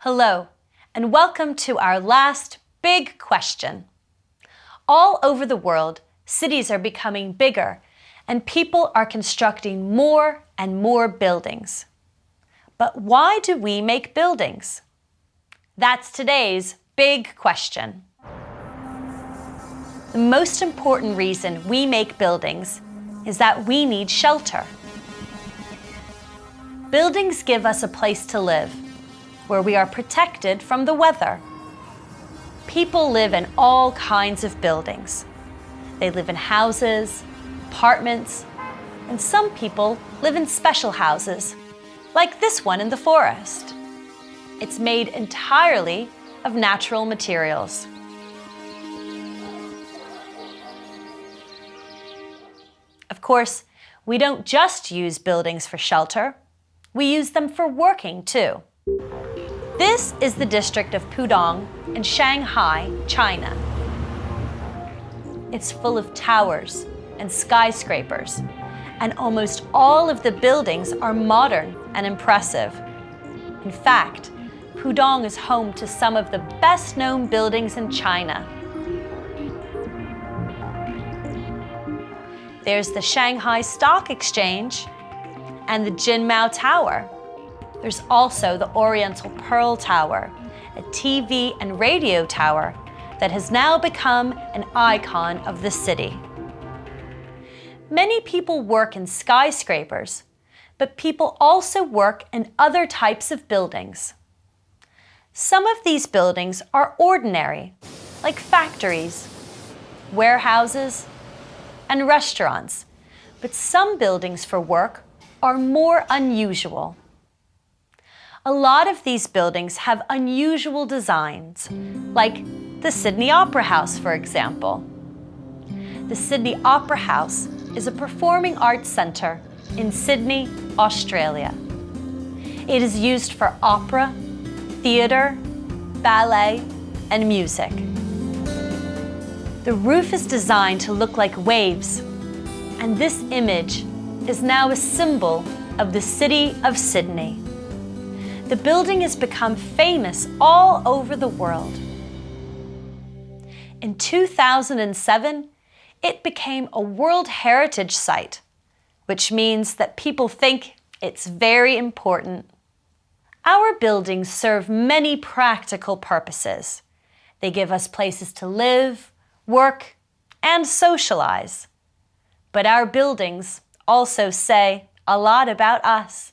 Hello, and welcome to our last big question. All over the world, cities are becoming bigger, and people are constructing more and more buildings. But why do we make buildings? That's today's big question. The most important reason we make buildings is that we need shelter. Buildings give us a place to live, where we are protected from the weather. People live in all kinds of buildings. They live in houses, apartments, and some people live in special houses, like this one in the forest. It's made entirely of natural materials. Of course, we don't just use buildings for shelter. We use them for working too. This is the district of Pudong in Shanghai, China. It's full of towers and skyscrapers, and almost all of the buildings are modern and impressive. In fact, Pudong is home to some of the best-known buildings in China. There's the Shanghai Stock Exchange and the Jinmao Tower. There's also the Oriental Pearl Tower, a TV and radio tower that has now become an icon of the city. Many people work in skyscrapers, but people also work in other types of buildings. Some of these buildings are ordinary, like factories, warehouses, and restaurants, but some buildings for work are more unusual. A lot of these buildings have unusual designs, like the Sydney Opera House, for example. The Sydney Opera House is a performing arts centre in Sydney, Australia. It is used for opera, theatre, ballet, and music. The roof is designed to look like waves, and this image is now a symbol of the city of Sydney. The building has become famous all over the world. In 2007, it became a World Heritage Site, which means that people think it's very important. Our buildings serve many practical purposes. They give us places to live, work, and socialize. But our buildings also say a lot about us.